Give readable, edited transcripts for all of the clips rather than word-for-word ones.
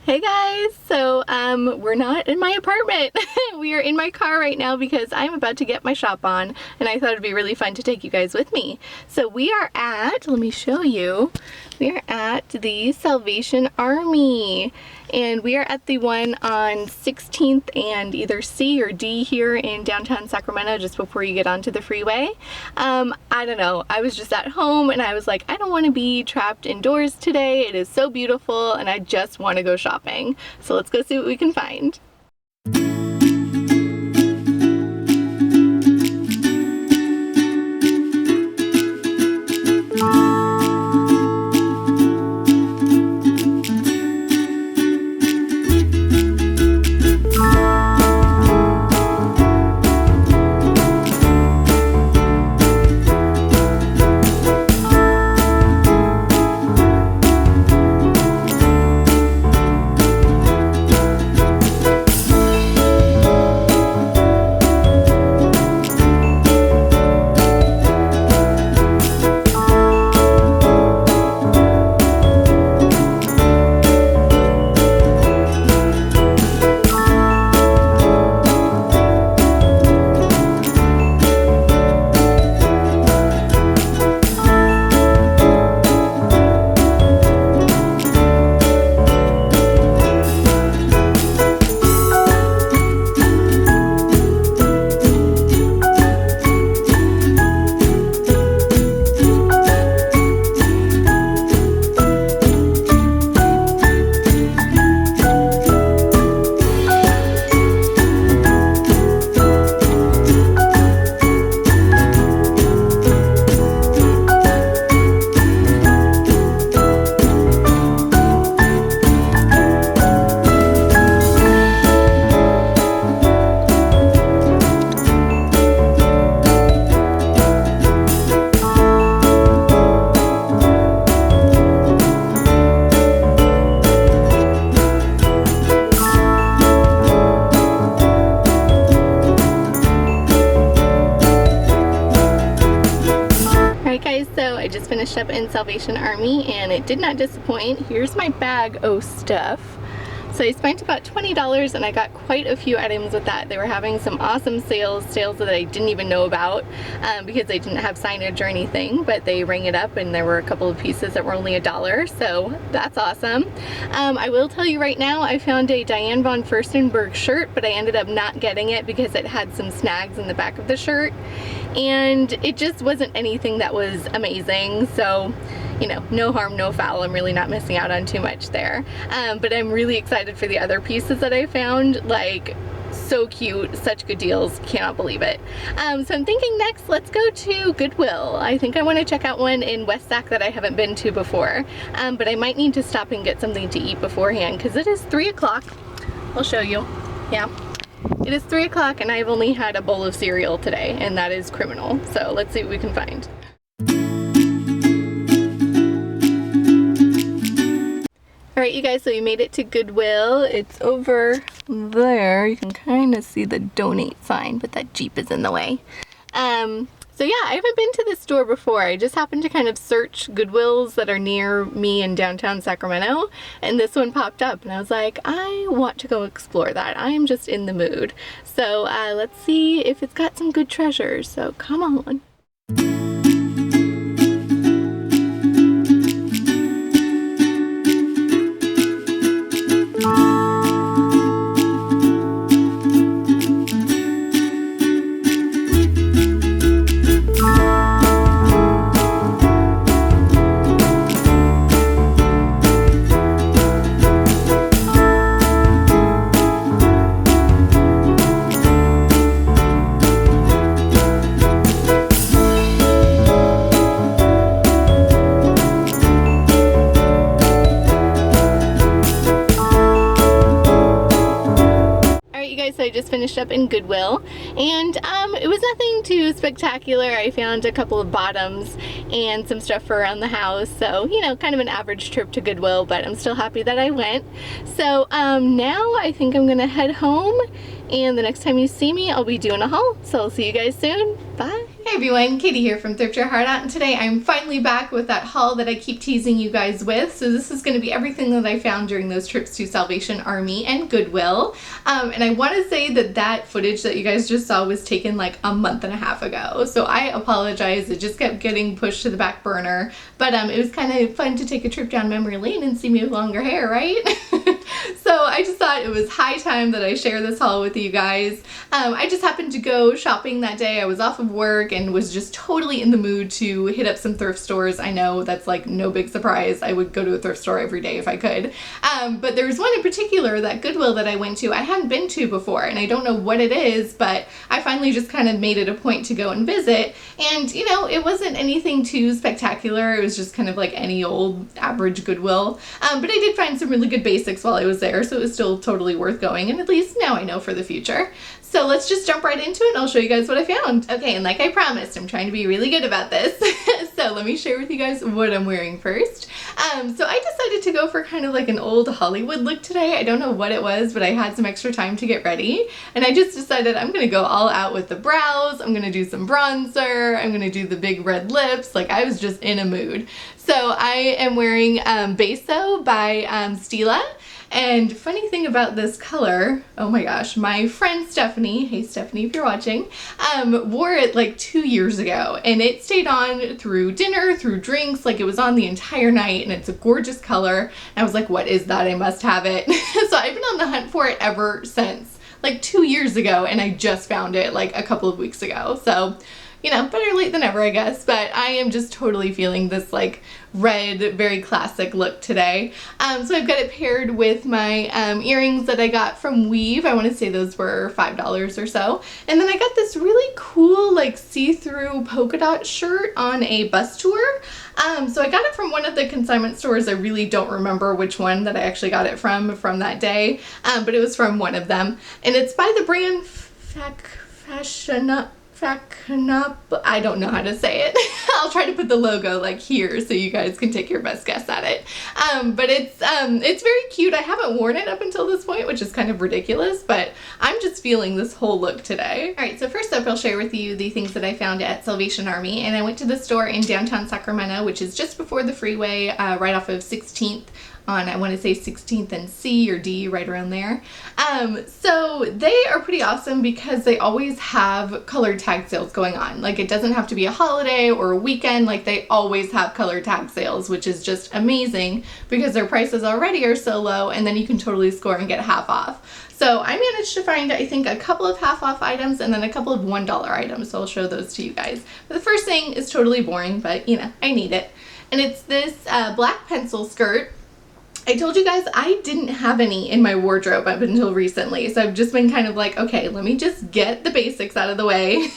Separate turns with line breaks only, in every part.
Hey guys, so we're not in my apartment. We are in my car right now because I'm about to get my shop on and I thought it'd be really fun to take you guys with me. So we are at, let me show you, we are at the Salvation Army and we are at the one on 16th and either C or D here in downtown Sacramento just before you get onto the freeway. I don't know, I was just at home and I was like, I don't want to be trapped indoors today. It is so beautiful and I just want to go shopping. So let's go see what we can find. So I just finished up in Salvation Army and it did not disappoint. Here's my bag of stuff. So I spent about $20 and I got quite a few items with that. They were having some awesome sales that I didn't even know about because they didn't have signage or anything, but they rang it up and there were a couple of pieces that were only $1, so that's awesome. I will tell you right now, I found a Diane von Furstenberg shirt, but I ended up not getting it because it had some snags in the back of the shirt and it just wasn't anything that was amazing. So, you know, no harm, no foul. I'm really not missing out on too much there. But I'm really excited for the other pieces that I found. Like, so cute, such good deals, cannot believe it. So I'm thinking next, let's go to Goodwill. I think I want to check out one in West Sac that I haven't been to before. But I might need to stop and get something to eat beforehand because it is 3 o'clock. I'll show you. Yeah. It is 3 o'clock and I've only had a bowl of cereal today and that is criminal. So let's see what we can find. Alright you guys, so we made it to Goodwill. It's over there. You can kind of see the donate sign, but that Jeep is in the way. So yeah, I haven't been to this store before. I just happened to kind of search Goodwills that are near me in downtown Sacramento, and this one popped up, and I was like, I want to go explore that. I am just in the mood. So let's see if it's got some good treasures, so come on. So I just finished up in Goodwill and it was nothing too spectacular. I found a couple of bottoms and some stuff for around the house, so you know, kind of an average trip to Goodwill, but I'm still happy that I went. So now I think I'm gonna head home, and the next time you see me I'll be doing a haul, so I'll see you guys soon. Bye. Hey everyone, Katie here from Thrift Your Heart Out, and today I'm finally back with that haul that I keep teasing you guys with. So this is going to be everything that I found during those trips to Salvation Army and Goodwill. And I want to say that that footage that you guys just saw was taken like a month and a half ago. So I apologize, it just kept getting pushed to the back burner. But it was kind of fun to take a trip down memory lane and see me with longer hair, right? So I just thought it was high time that I share this haul with you guys. I just happened to go shopping that day. I was off of work and was just totally in the mood to hit up some thrift stores. I know that's like no big surprise. I would go to a thrift store every day if I could. But there was one in particular, that Goodwill that I went to, I hadn't been to before, and I don't know what it is, but I finally just kind of made it a point to go and visit. And you know, it wasn't anything too spectacular. It was just kind of like any old average Goodwill. But I did find some really good basics while I was there, so it was still totally worth going, and at least now I know for the future. So let's just jump right into it and I'll show you guys what I found. Okay, and like I promised, I'm trying to be really good about this. So let me share with you guys what I'm wearing first. So I decided to go for kind of like an old Hollywood look today. I don't know what it was, but I had some extra time to get ready. And I just decided I'm gonna go all out with the brows. I'm gonna do some bronzer. I'm gonna do the big red lips. Like, I was just in a mood. So I am wearing Beso by Stila. And funny thing about this color, oh my gosh, my friend Stephanie, hey Stephanie if you're watching, wore it like 2 years ago, and it stayed on through dinner, through drinks, like it was on the entire night, and it's a gorgeous color. And I was like, what is that? I must have it. So I've been on the hunt for it ever since, like 2 years ago, and I just found it like a couple of weeks ago. So, you know, better late than ever, I guess. But I am just totally feeling this like red, very classic look today. So I've got it paired with my earrings that I got from Weave. I want to say those were $5 or so. And then I got this really cool like see-through polka dot shirt on a bus tour. So I got it from one of the consignment stores. I really don't remember which one that I actually got it from that day, but it was from one of them. And it's by the brand I don't know how to say it. I'll try to put the logo like here so you guys can take your best guess at it. But it's very cute. I haven't worn it up until this point, which is kind of ridiculous, but I'm just feeling this whole look today. All right, so first up, I'll share with you the things that I found at Salvation Army. And I went to the store in downtown Sacramento, which is just before the freeway, right off of 16th. On, I want to say 16th and C or D, right around there. So they are pretty awesome because they always have colored tag sales going on. Like, it doesn't have to be a holiday or a weekend, like they always have colored tag sales, which is just amazing because their prices already are so low, and then you can totally score and get half off. So I managed to find, I think, a couple of half off items and then a couple of $1 items, so I'll show those to you guys. But the first thing is totally boring, but you know, I need it. And it's this black pencil skirt. I told you guys I didn't have any in my wardrobe up until recently, so I've just been kind of like, okay, let me just get the basics out of the way.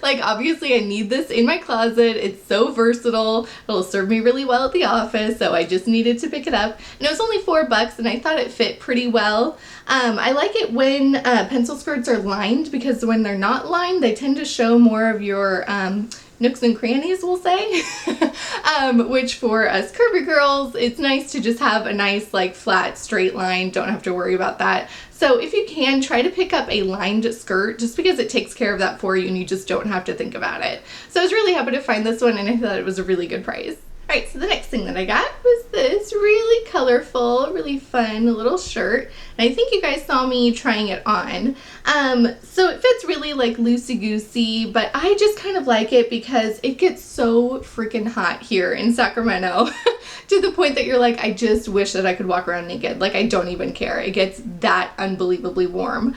Like, obviously I need this in my closet. It's so versatile. It'll serve me really well at the office, so I just needed to pick it up. And it was only $4 and I thought it fit pretty well. I like it when pencil skirts are lined, because when they're not lined, they tend to show more of your nooks and crannies, we'll say. Which for us curvy girls, it's nice to just have a nice like flat straight line. Don't have to worry about that. So if you can, try to pick up a lined skirt, just because it takes care of that for you and you just don't have to think about it. So I was really happy to find this one, and I thought it was a really good price. Alright, so the next thing that I got was this really colorful, really fun little shirt. And I think you guys saw me trying it on. So it fits really like loosey-goosey, but I just kind of like it because it gets so freaking hot here in Sacramento to the point that you're like, I just wish that I could walk around naked. Like, I don't even care. It gets that unbelievably warm.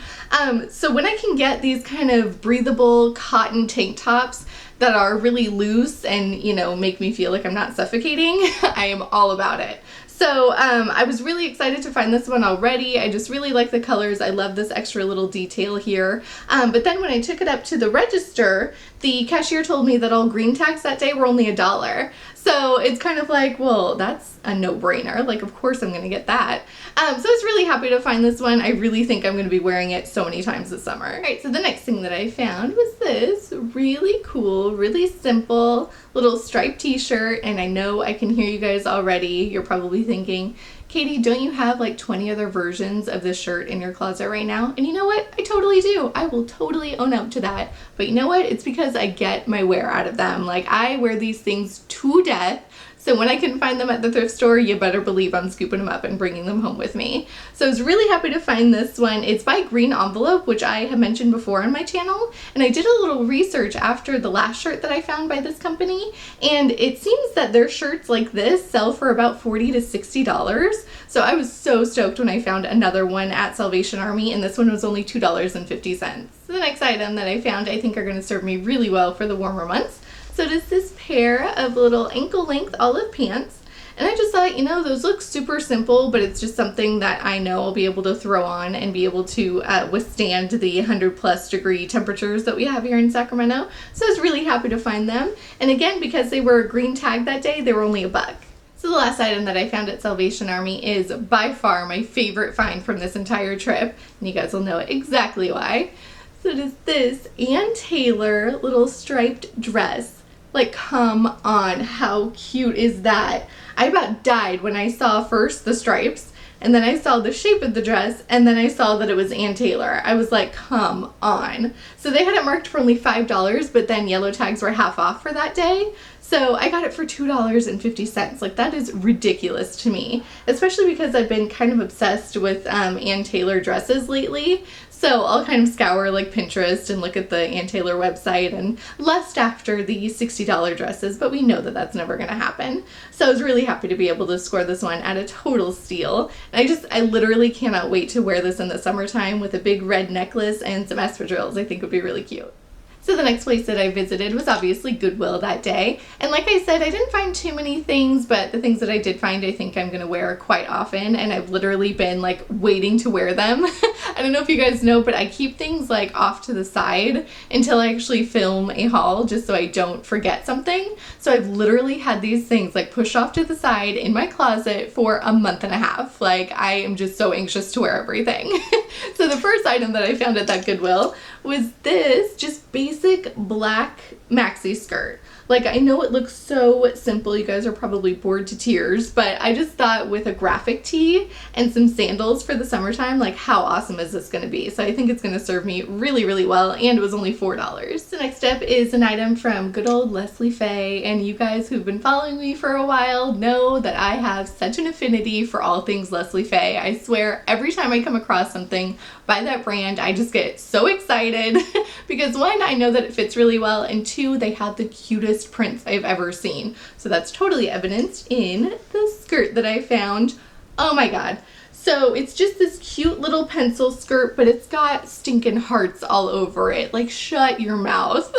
So when I can get these kind of breathable cotton tank tops that are really loose and, you know, make me feel like I'm not suffocating, I am all about it. So I was really excited to find this one already. I just really like the colors. I love this extra little detail here. But then when I took it up to the register, the cashier told me that all green tags that day were only $1. So it's kind of like, well, that's a no-brainer. Like, of course I'm gonna get that. So I was really happy to find this one. I really think I'm gonna be wearing it so many times this summer. All right, so the next thing that I found was this really cool, really simple little striped t-shirt. And I know I can hear you guys already. You're probably thinking, Katie, don't you have like 20 other versions of this shirt in your closet right now? And you know what? I totally do. I will totally own up to that. But you know what? It's because I get my wear out of them. Like, I wear these things to death. So when I can find them at the thrift store, you better believe I'm scooping them up and bringing them home with me. So I was really happy to find this one. It's by Green Envelope, which I have mentioned before on my channel. And I did a little research after the last shirt that I found by this company. And it seems that their shirts like this sell for about $40 to $60. So I was so stoked when I found another one at Salvation Army, and this one was only $2.50. So the next item that I found I think are going to serve me really well for the warmer months. So it is this pair of little ankle length olive pants. And I just thought, you know, those look super simple, but it's just something that I know I'll be able to throw on and be able to withstand the 100+ degree temperatures that we have here in Sacramento. So I was really happy to find them. And again, because they were a green tag that day, they were only $1. So the last item that I found at Salvation Army is by far my favorite find from this entire trip. And you guys will know exactly why. So it is this Ann Taylor little striped dress. Like, come on, how cute is that? I about died when I saw first the stripes, and then I saw the shape of the dress, and then I saw that it was Ann Taylor. I was like, come on. So they had it marked for only $5, but then yellow tags were half off for that day. So I got it for $2.50. Like, that is ridiculous to me, especially because I've been kind of obsessed with Ann Taylor dresses lately. So I'll kind of scour like Pinterest and look at the Ann Taylor website and lust after the $60 dresses, but we know that that's never going to happen. So I was really happy to be able to score this one at a total steal. And I literally cannot wait to wear this in the summertime with a big red necklace and some espadrilles. I think would be really cute. So the next place that I visited was obviously Goodwill that day. And like I said, I didn't find too many things, but the things that I did find, I think I'm going to wear quite often. And I've literally been like waiting to wear them. I don't know if you guys know, but I keep things like off to the side until I actually film a haul, just so I don't forget something. So I've literally had these things like pushed off to the side in my closet for a month and a half. Like, I am just so anxious to wear everything. So the first item that I found at that Goodwill was this just basic black maxi skirt. Like, I know it looks so simple, you guys are probably bored to tears, but I just thought with a graphic tee and some sandals for the summertime, like, how awesome is this going to be? So I think it's going to serve me really, really well, and it was only $4. The next up is an item from good old Leslie Faye, and you guys who've been following me for a while know that I have such an affinity for all things Leslie Faye. I swear every time I come across something by that brand, I just get so excited because one, I know that it fits really well, and two, they have the cutest prints I've ever seen. So that's totally evidenced in the skirt that I found. Oh my god. So it's just this cute little pencil skirt, but it's got stinking hearts all over it. Like, shut your mouth.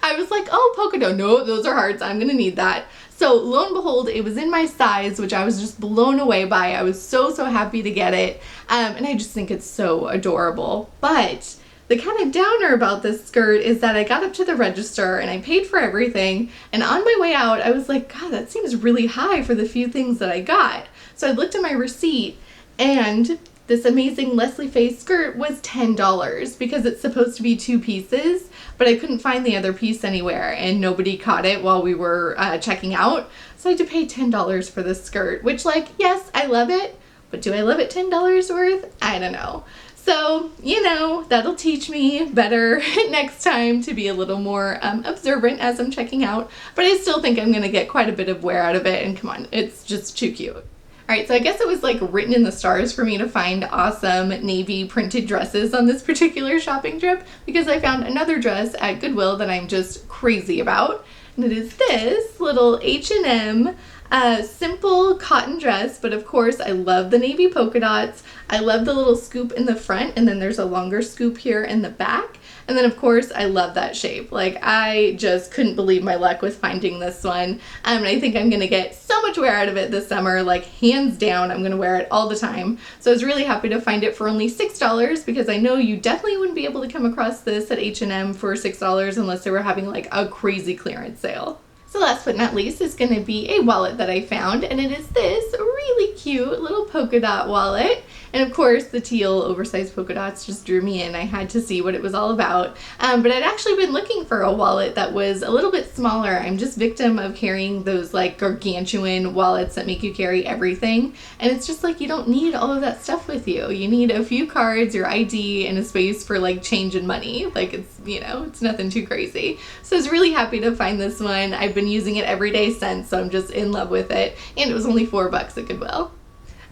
I was like, oh, polka dot. No, those are hearts. I'm gonna need that. So lo and behold, it was in my size, which I was just blown away by. I was so happy to get it. And I just think it's so adorable. But the kind of downer about this skirt is that I got up to the register and I paid for everything, and on my way out I was like, God, that seems really high for the few things that I got. So I looked at my receipt, and this amazing Leslie Faye skirt was $10 because it's supposed to be 2 pieces, but I couldn't find the other piece anywhere and nobody caught it while we were checking out. So I had to pay $10 for this skirt, which, like, yes, I love it, but do I love it $10 worth? I don't know. So, you know, that'll teach me better next time to be a little more observant as I'm checking out. But I still think I'm going to get quite a bit of wear out of it. And come on, it's just too cute. Alright, so I guess it was like written in the stars for me to find awesome navy printed dresses on this particular shopping trip, because I found another dress at Goodwill that I'm just crazy about. And it is this little H&M simple cotton dress, but of course I love the navy polka dots. I love the little scoop in the front, and then there's a longer scoop here in the back. And then of course I love that shape. Like, I just couldn't believe my luck with finding this one. And I think I'm gonna get so much wear out of it this summer, like hands down. I'm gonna wear it all the time. So I was really happy to find it for only $6, because I know you definitely wouldn't be able to come across this at H&M for $6 unless they were having like a crazy clearance sale. So last but not least is going to be a wallet that I found, and it is this really cute little polka dot wallet. And of course, the teal oversized polka dots just drew me in. I had to see what it was all about. But I'd actually been looking for a wallet that was a little bit smaller. I'm just victim of carrying those like gargantuan wallets that make you carry everything. And it's just like you don't need all of that stuff with you. You need a few cards, your ID, and a space for like change and money. Like it's, you know, it's nothing too crazy. So I was really happy to find this one. I've been using it every day since, so I'm just in love with it. And it was only $4 at Goodwill.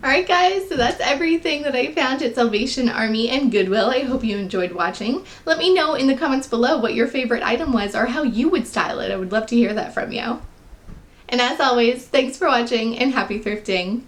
Alright guys, so that's everything that I found at Salvation Army and Goodwill. I hope you enjoyed watching. Let me know in the comments below what your favorite item was or how you would style it. I would love to hear that from you. And as always, thanks for watching and happy thrifting.